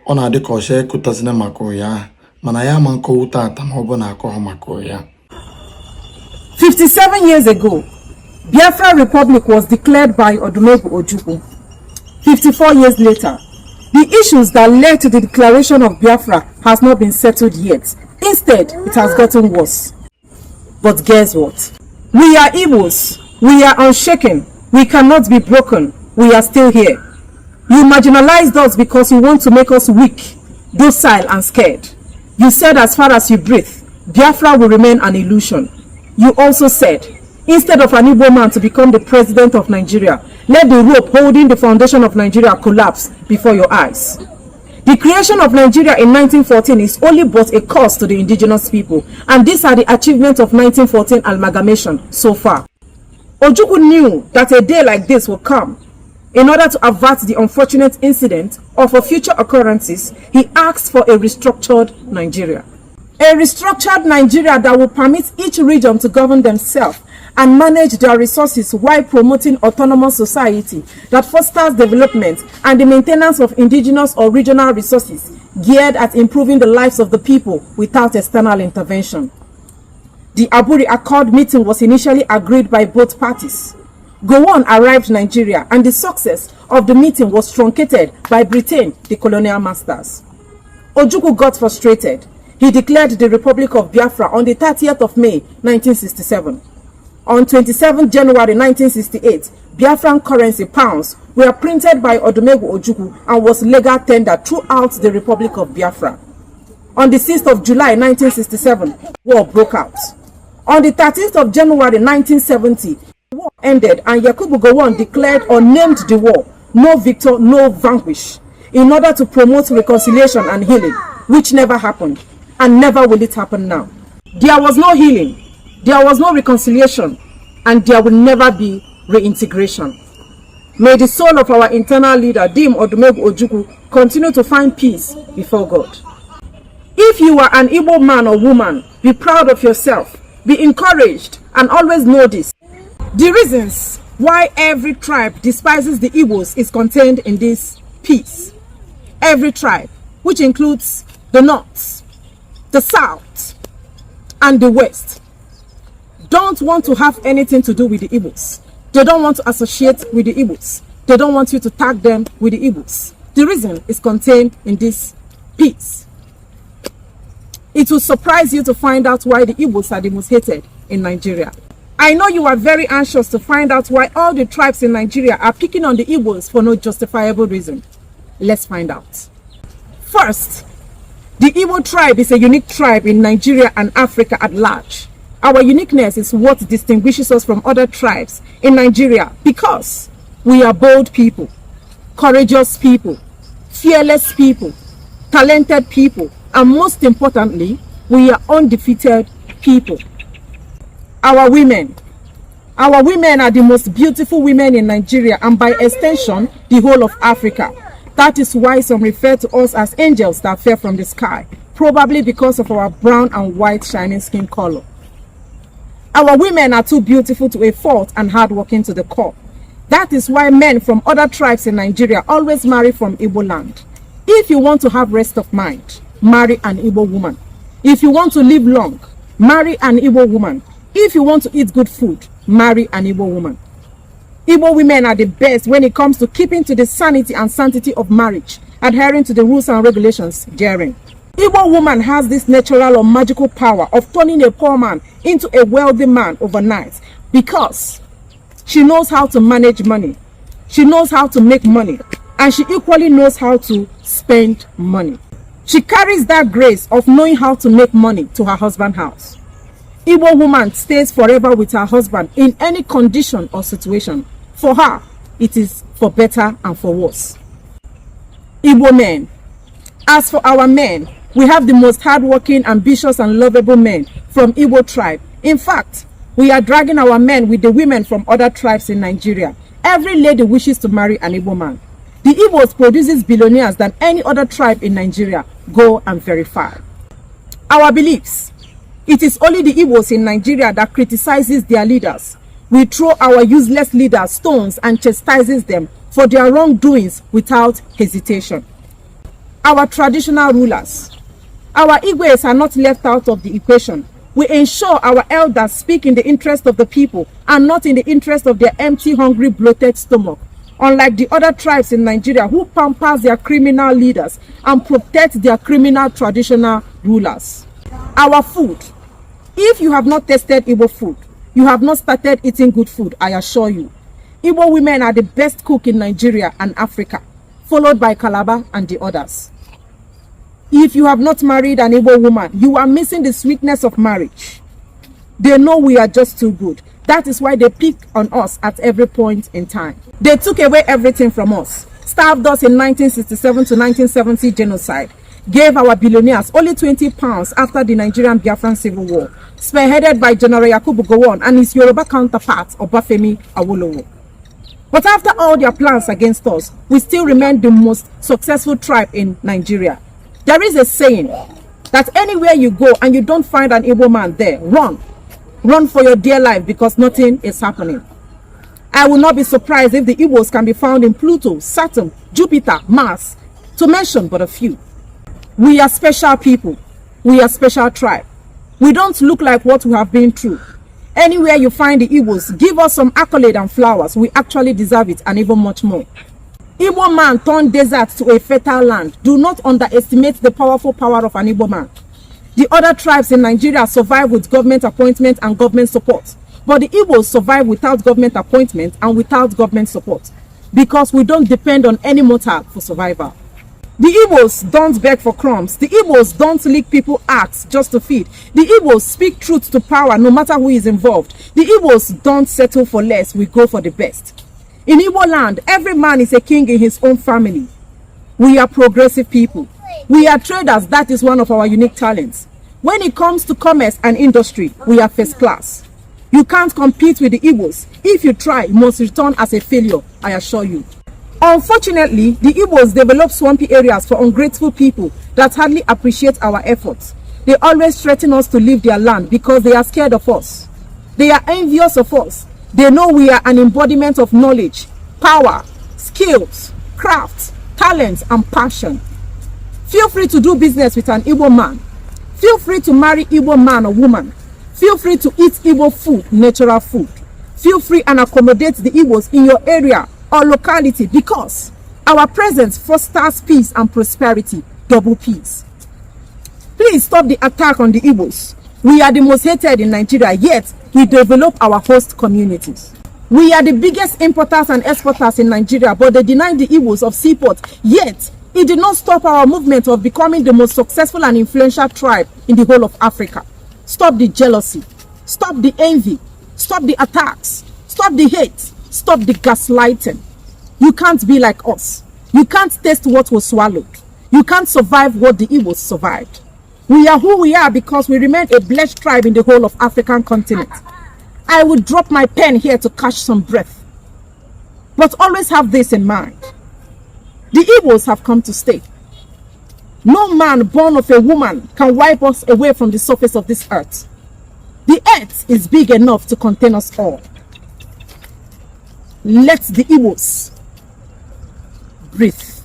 ọ na-adị ka ọsha ekutazina maka ụya mana ya ma nkọwa tata ma ọ bụ na-akọ maka ụya. 57 years ago, Biafra Republic was declared by Odumegwu Ojukwu. 54 years later, the issues that led to the declaration of Biafra has not been settled yet. Instead, it has gotten worse. But guess what? We are Igbos. We are unshaken. We cannot be broken. We are still here. You marginalized us because you want to make us weak, docile and scared. You said as far as you breathe, Biafra will remain an illusion. You also said, instead of an Igbo man to become the president of Nigeria, let the rope holding the foundation of Nigeria collapse before your eyes. The creation of Nigeria in 1914 is only but a cost to the indigenous people, and these are the achievements of 1914 amalgamation so far. Ojukwu knew that a day like this would come. In order to avert the unfortunate incident or for future occurrences, he asked for a restructured Nigeria. A restructured Nigeria that will permit each region to govern themselves and manage their resources while promoting autonomous society that fosters development and the maintenance of indigenous or regional resources geared at improving the lives of the people without external intervention. The Aburi Accord meeting was initially agreed by both parties. Gowon arrived in Nigeria, and the success of the meeting was truncated by Britain, the colonial masters. Ojukwu got frustrated. He declared the Republic of Biafra on the 30th of May, 1967. On 27 January 1968, Biafran currency pounds were printed by Odumegwu Ojukwu and was legal tender throughout the Republic of Biafra. On the 6th of July 1967, war broke out. On the 13th of January 1970, the war ended and Yakubu Gowon declared or named the war "No Victor, No Vanquish" in order to promote reconciliation and healing, which never happened. And never will it happen now. There was no healing, there was no reconciliation, and there will never be reintegration. May the soul of our internal leader, Dim Odumegwu Ojukwu, continue to find peace before God. If you are an Igbo man or woman, be proud of yourself, be encouraged, and always know this. The reasons why every tribe despises the Igbos is contained in this piece. Every tribe, which includes the North, the South, and the West, don't want to have anything to do with the Igbos. They don't want to associate with the Igbos. They don't want you to tag them with the Igbos. The reason is contained in this piece. It will surprise you to find out why the Igbos are the most hated in Nigeria. I know you are very anxious to find out why all the tribes in Nigeria are picking on the Igbos for no justifiable reason. Let's find out. First, the Igbo tribe is a unique tribe in Nigeria and Africa at large. Our uniqueness is what distinguishes us from other tribes in Nigeria because we are bold people, courageous people, fearless people, talented people, and most importantly, we are undefeated people. Our women are the most beautiful women in Nigeria and by extension, the whole of Africa. That is why some refer to us as angels that fell from the sky, probably because of our brown and white shining skin color. Our women are too beautiful to a fault and hardworking to the core. That is why men from other tribes in Nigeria always marry from Igbo land. If you want to have rest of mind, marry an Igbo woman. If you want to live long, marry an Igbo woman. If you want to eat good food, marry an Igbo woman. Igbo women are the best when it comes to keeping to the sanity and sanctity of marriage, adhering to the rules and regulations therein. Igbo woman has this natural or magical power of turning a poor man into a wealthy man overnight because she knows how to manage money, she knows how to make money, and she equally knows how to spend money. She carries that grace of knowing how to make money to her husband's house. Igbo woman stays forever with her husband in any condition or situation. For her, it is for better and for worse. Igbo men. As for our men, we have the most hardworking, ambitious, and lovable men from Igbo tribe. In fact, we are dragging our men with the women from other tribes in Nigeria. Every lady wishes to marry an Igbo man. The Igbos produces billionaires than any other tribe in Nigeria. Go and verify. Our beliefs. It is only the Igbos in Nigeria that criticizes their leaders. We throw our useless leaders stones and chastises them for their wrongdoings without hesitation. our traditional rulers. Our Igbo's are not left out of the equation. We ensure our elders speak in the interest of the people and not in the interest of their empty, hungry, bloated stomach. Unlike the other tribes in Nigeria who pampers their criminal leaders and protect their criminal traditional rulers. Our food. If you have not tasted Igbo food, you have not started eating good food, I assure you. Igbo women are the best cook in Nigeria and Africa, followed by Calabar and the others. If you have not married an Igbo woman, you are missing the sweetness of marriage. They know we are just too good. That is why they pick on us at every point in time. They took away everything from us, starved us in 1967 to 1970 genocide, gave our billionaires only 20 pounds after the Nigerian Biafran Civil War, spearheaded by General Yakubu Gowon and his Yoruba counterpart, Obafemi Awolowo. But after all their plans against us, we still remain the most successful tribe in Nigeria. There is a saying that anywhere you go and you don't find an Igbo man there, run. Run for your dear life because nothing is happening. I will not be surprised if the Igbos can be found in Pluto, Saturn, Jupiter, Mars, to mention but a few. We are special people. We are special tribe. We don't look like what we have been through. Anywhere you find the Igbos, give us some accolade and flowers. We actually deserve it and even much more. Igbo man turned desert to a fertile land. Do not underestimate the powerful power of an Igbo man. The other tribes in Nigeria survive with government appointment and government support. But the Igbos survive without government appointment and without government support. Because we don't depend on any mortal for survival. The Igbos don't beg for crumbs. The Igbos don't lick people acts just to feed. The Igbos speak truth to power no matter who is involved. The Igbos don't settle for less. We go for the best. In Igbo land, every man is a king in his own family. We are progressive people. We are traders. That is one of our unique talents. When it comes to commerce and industry, we are first class. You can't compete with the Igbos. If you try, you must return as a failure, I assure you. Unfortunately, the Igbos develop swampy areas for ungrateful people that hardly appreciate our efforts. They always threaten us to leave their land because they are scared of us. They are envious of us. They know we are an embodiment of knowledge, power, skills, craft, talent, and passion. Feel free to do business with an Igbo man. Feel free to marry Igbo man or woman. Feel free to eat Igbo food, natural food. Feel free and accommodate the Igbos in your area or locality because our presence fosters peace and prosperity, double peace. Please stop the attack on the Igbos. We are the most hated in Nigeria, yet we develop our host communities. We are the biggest importers and exporters in Nigeria, but they deny the Igbos of seaport, yet it did not stop our movement of becoming the most successful and influential tribe in the whole of Africa. Stop the jealousy, stop the envy, stop the attacks, stop the hate, stop the gaslighting. You can't be like us. You can't taste what was swallowed. You can't survive what the Igbos survived. We are who we are because we remain a blessed tribe in the whole of African continent. I would drop my pen here to catch some breath. But always have this in mind. The Igbos have come to stay. No man born of a woman can wipe us away from the surface of this earth. The earth is big enough to contain us all. Let the Igbos breathe.